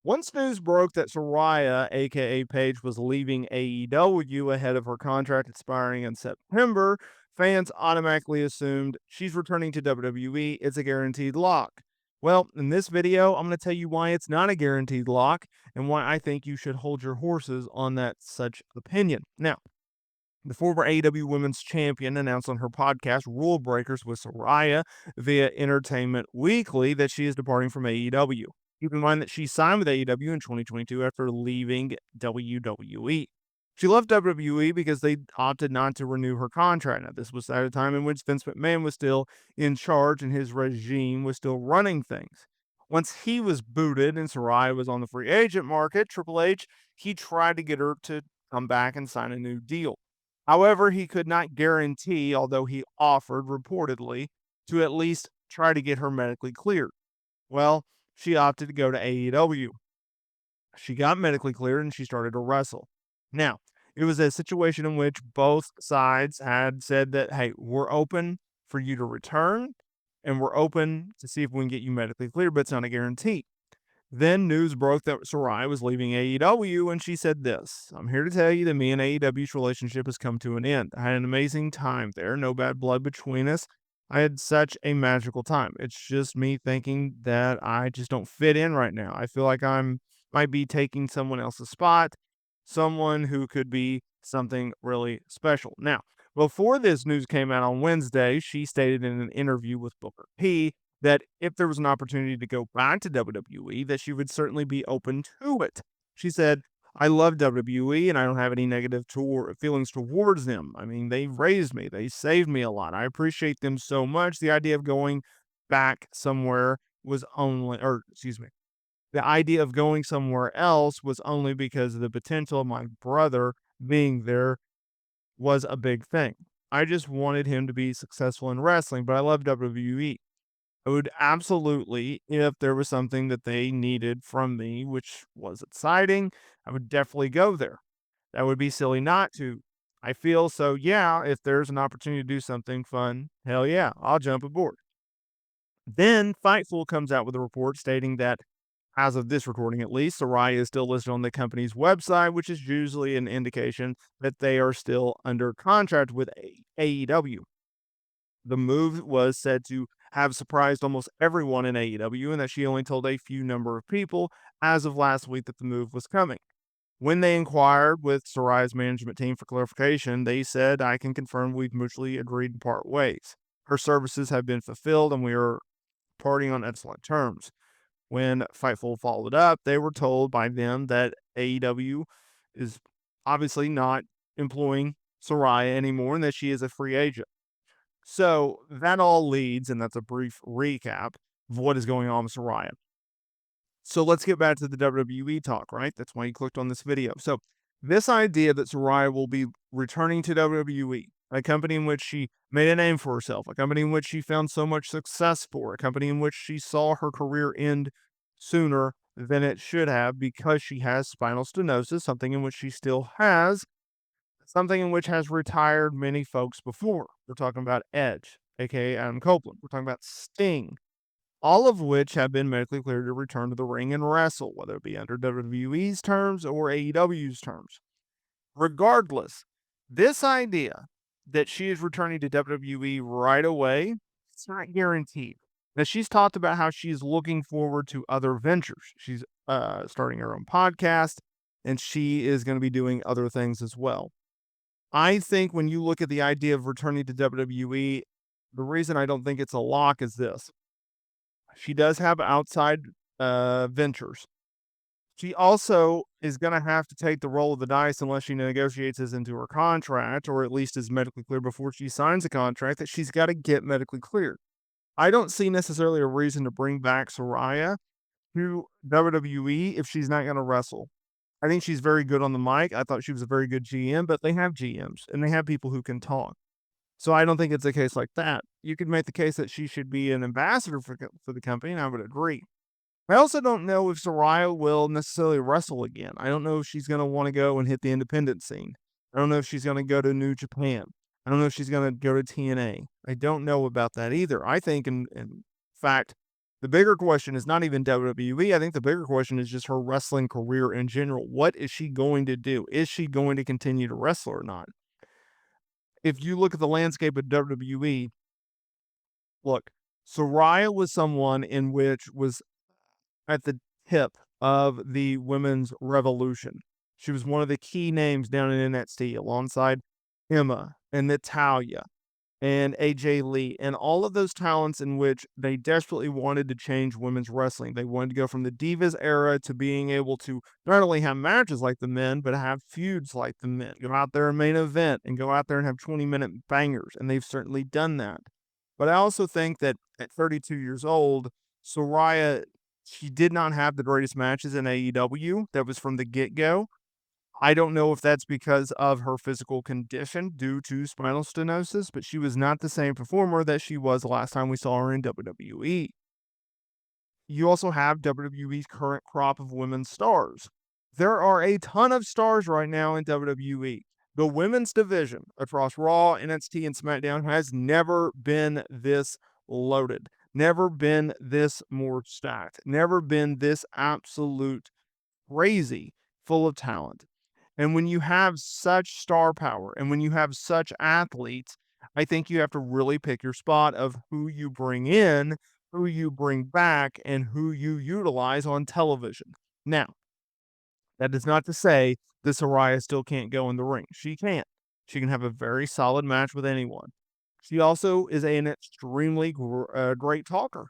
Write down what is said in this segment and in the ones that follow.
Once news broke that Saraya, aka Paige, was leaving AEW ahead of her contract expiring in September, fans automatically assumed she's returning to WWE. It's a guaranteed lock. Well, in this video, I'm going to tell you why it's not a guaranteed lock and why I think you should hold your horses on that such opinion. Now, the former AEW Women's Champion announced on her podcast, Rule Breakers with Saraya, via Entertainment Weekly, that she is departing from AEW. Keep in mind that she signed with AEW in 2022 after leaving WWE. She left WWE because they opted not to renew her contract. Now, this was at a time in which Vince McMahon was still in charge and his regime was still running things. Once he was booted and Saraya was on the free agent market, Triple H, he tried to get her to come back and sign a new deal. However, he could not guarantee, although he offered reportedly, to at least try to get her medically cleared. Well, she opted to go to AEW. She got medically cleared and she started to wrestle. Now, it was a situation in which both sides had said that, hey, we're open for you to return and we're open to see if we can get you medically cleared, but it's not a guarantee. Then news broke that Saraya was leaving AEW, and she said this: I'm here to tell you that me and AEW's relationship has come to an end. I had an amazing time there, no bad blood between us. I had such a magical time. It's just me thinking that I just don't fit in right now. I feel like might be taking someone else's spot, someone who could be something really special. Now, before this news came out on Wednesday, she stated in an interview with Booker P that if there was an opportunity to go back to WWE, that she would certainly be open to it. She said, I love WWE and I don't have any negative feelings towards them. I mean, they raised me, they saved me a lot. I appreciate them so much. The idea of going back somewhere was only, or excuse me, the idea of going somewhere else was only because of the potential of my brother being there was a big thing. I just wanted him to be successful in wrestling, but I love WWE. I would absolutely, if there was something that they needed from me, which was exciting, I would definitely go there. That would be silly not to. I feel so, yeah, if there's an opportunity to do something fun, hell yeah, I'll jump aboard. Then Fightful comes out with a report stating that, as of this recording at least, Saraya is still listed on the company's website, which is usually an indication that they are still under contract with AEW. The move was said to have surprised almost everyone in AEW and that she only told a few number of people as of last week that the move was coming. When they inquired with Saraya's management team for clarification, they said, I can confirm we've mutually agreed to part ways. Her services have been fulfilled and we are parting on excellent terms. When Fightful followed up, they were told by them that AEW is obviously not employing Saraya anymore and that she is a free agent. So that all leads, and that's a brief recap of what is going on with Saraya. So let's get back to the WWE talk, right? That's why you clicked on this video. So this idea that Saraya will be returning to WWE, a company in which she made a name for herself, a company in which she found so much success for, a company in which she saw her career end sooner than it should have because she has spinal stenosis, something in which she still has, something in which has retired many folks before. We're talking about Edge, aka Adam Copeland. We're talking about Sting, all of which have been medically cleared to return to the ring and wrestle, whether it be under WWE's terms or AEW's terms. Regardless, this idea that she is returning to WWE right away, it's not guaranteed. Now, she's talked about how she's looking forward to other ventures. She's starting her own podcast, and she is going to be doing other things as well. I think when you look at the idea of returning to WWE, the reason I don't think it's a lock is this. She does have outside ventures. She also is going to have to take the roll of the dice unless she negotiates this into her contract or at least is medically cleared before she signs a contract that she's got to get medically cleared. I don't see necessarily a reason to bring back Saraya to WWE if she's not going to wrestle. I think she's very good on the mic. I thought she was a very good GM, but they have GMs and they have people who can talk. So I don't think it's a case like that. You could make the case that she should be an ambassador for the company, and I would agree. I also don't know if Saraya will necessarily wrestle again. I don't know if she's going to want to go and hit the independent scene. I don't know if she's going to go to New Japan. I don't know if she's going to go to TNA. I don't know about that either. I think, in fact, The bigger question is not even WWE. I think the bigger question is just her wrestling career in general. What is she going to do? Is she going to continue to wrestle or not? If you look at the landscape of WWE, look, Saraya was someone in which was at the tip of the women's revolution. She was one of the key names down in NXT alongside Emma and Natalia and AJ Lee and all of those talents in which they desperately wanted to change women's wrestling. They wanted to go from the Divas era to being able to not only have matches like the men, but have feuds like the men. Go out there and main event and go out there and have 20-minute bangers. And they've certainly done that. But I also think that at 32 years old, Soraya, she did not have the greatest matches in AEW. That was from the get go. I don't know if that's because of her physical condition due to spinal stenosis, but she was not the same performer that she was the last time we saw her in WWE. You also have WWE's current crop of women's stars. There are a ton of stars right now in WWE. The women's division across Raw, NXT, and SmackDown has never been this loaded, never been this more stacked, never been this absolute crazy full of talent. And when you have such star power and when you have such athletes, I think you have to really pick your spot of who you bring in, who you bring back, and who you utilize on television. Now, that is not to say that Saraya still can't go in the ring. She can. She can have a very solid match with anyone. She also is an extremely great talker.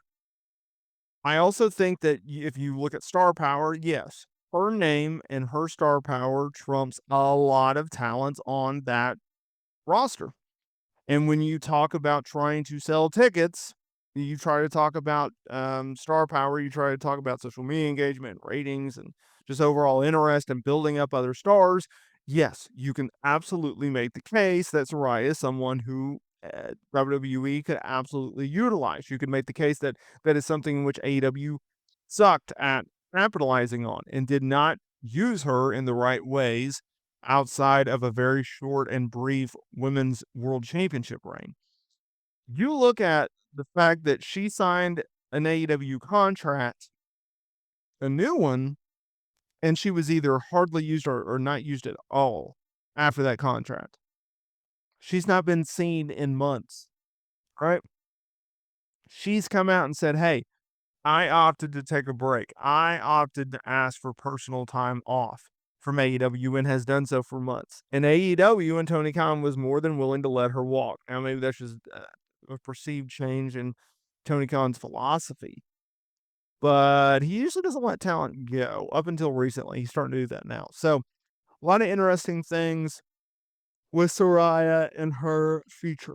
I also think that if you look at star power, yes, her name and her star power trumps a lot of talents on that roster. And when you talk about trying to sell tickets, you try to talk about star power, you try to talk about social media engagement, ratings, and just overall interest and building up other stars. Yes, you can absolutely make the case that Saraya is someone who WWE could absolutely utilize. You could make the case that that is something in which AEW sucked at capitalizing on and did not use her in the right ways outside of a very short and brief women's world championship reign. You look at the fact that she signed an AEW contract, a new one, and she was either hardly used or not used at all after that contract. She's not been seen in months, right? She's come out and said, hey, I opted to take a break. I opted to ask for personal time off from AEW and has done so for months. And AEW and Tony Khan was more than willing to let her walk. Now, maybe that's just a perceived change in Tony Khan's philosophy, but he usually doesn't let talent go up until recently. He's starting to do that now. So, a lot of interesting things with Soraya and her future.